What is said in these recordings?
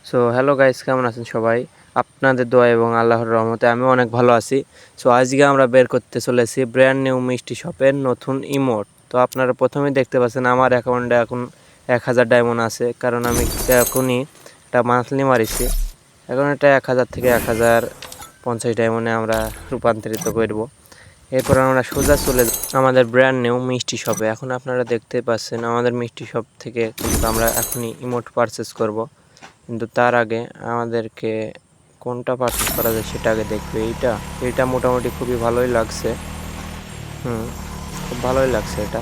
So hello guys, কেমন আছেন সবাই? আপনাদের দোয়া এবং আল্লাহর রহমতে আমি অনেক ভালো আছি। সো আজকে আমরা বের করতে চলেছি ব্র্যান্ড নিউ মিষ্টি শপের নতুন ইমোট। তো আপনারা প্রথমেই দেখতে পাচ্ছেন আমার অ্যাকাউন্টে এখন 1000 ডায়মন্ড আছে, কারণ আমি এখনই একটা মান্থলি মারিছি। এখন এটা 1000 থেকে 1050 ডায়মন্ডে আমরা রূপান্তরিত করব। এরপর আমরা সোজা চলে আমাদের ব্র্যান্ড নিউ মিষ্টি শপে। এখন আপনারা দেখতে পাচ্ছেন আমাদের মিষ্টি শপ থেকে কিন্তু আমরা এখনই ইমোট পারচেস করব, কিন্তু তার আগে আমাদেরকে কোনটা পারচেস করা যায় সেটা আগে দেখবে। এইটা মোটামুটি খুবই ভালোই লাগছে। খুব ভালোই লাগছে এটা।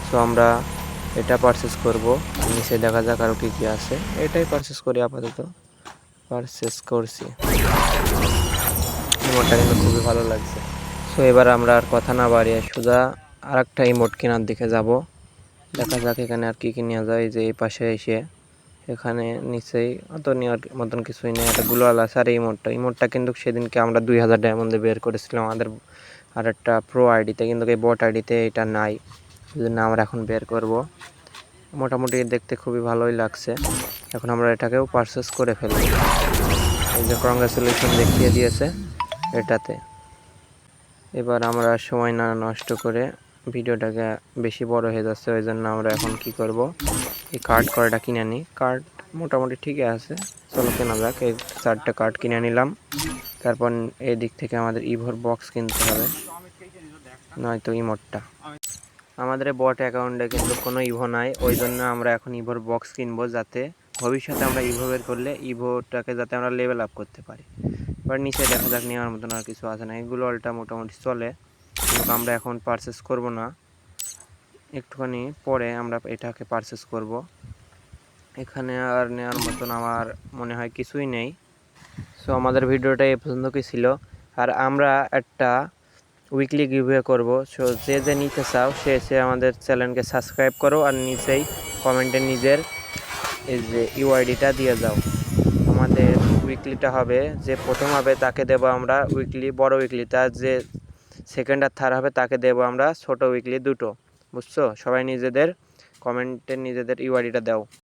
সো আমরা এটা পারচেস করব, আর নিচে দেখা যাক আরও কী কী আছে। এটাই পারচেস করি, আপাতত পারচেস করছি। ইমোটটা কিন্তু খুবই ভালো লাগছে। সো এবার আমরা আর কথা না বাড়িয়ে সোজা আর একটা ইমোট কেনার দিকে যাব। দেখা যাক এখানে আর কী কী নেওয়া যায়। যে এই পাশে এসে এখানে নিচেই অত নেওয়ার মতন কিছুই নেই। একটা গ্লোয়াল আছে। আর ইমোটটা কিন্তু সেদিনকে আমরা 2000 ডায়মন্ডে বের করেছিলাম আমাদের আর একটা প্রো আইডিতে, কিন্তু এই বট আইডিতে এটা নাই। এই জন্য আমরা এখন বের করব। মোটামুটি দেখতে খুবই ভালোই লাগছে। এখন আমরা এটাকেও পারচেস করে ফেলব। এই যে কংগ্রাচুলেশন দেখিয়ে দিয়েছে এটাতে। এবার আমরা সময় না নষ্ট করে, ভিডিওটাকে বেশি বড় হয়ে যাচ্ছে, ওই জন্য আমরা এখন কি করব, এই কার্ড কয়টা কিনে নিই। কার্ড মোটামুটি ঠিকই আছে, চলো কেনা যাক। এই 4টা কার্ড কিনে নিলাম। তারপর এই দিক থেকে আমাদের ইভোর বক্স কিনতে হবে, নয়তো ইমোটটা। আমাদের বট অ্যাকাউন্টে কিন্তু কোনো ইভো নাই, ওই জন্য আমরা এখন ইভোর বক্স কিনবো, যাতে ভবিষ্যতে আমরা ইভো বের করলে ইভোটাকে যাতে আমরা লেভেল আপ করতে পারি। এবার নিচে দেখা যাক নেওয়ার মতন আর কিছু আছে না। এগুলো অলটা মোটামুটি চলে, কিন্তু আমরা এখন পারচেস করব না, একটুখানি পরে আমরা এটাকে পারচেস করব। এখানে আর নেওয়ার মতন আমার মনে হয় কিছুই নেই। সো আমাদের ভিডিওটা এই পর্যন্তই ছিল। আর আমরা একটা উইকলি গিভওয়ে করব। সো যে নিতে চাও সে আমাদের চ্যানেলকে সাবস্ক্রাইব করো, আর নিচেই কমেন্টে নিজের এই যে ইউআইডিটা দিয়ে যাও। আমাদের উইকলিটা হবে, যে প্রথম হবে তাকে দেব আমরা উইকলি, বড় উইকলি। তার যে সেকেন্ড আর থার্ড হবে তাকে দেব আমরা ছোট উইকলি দুটো। বুঝছো? সবাই নিজেদের কমেন্টে নিজেদের ইউআইডিটা দাও।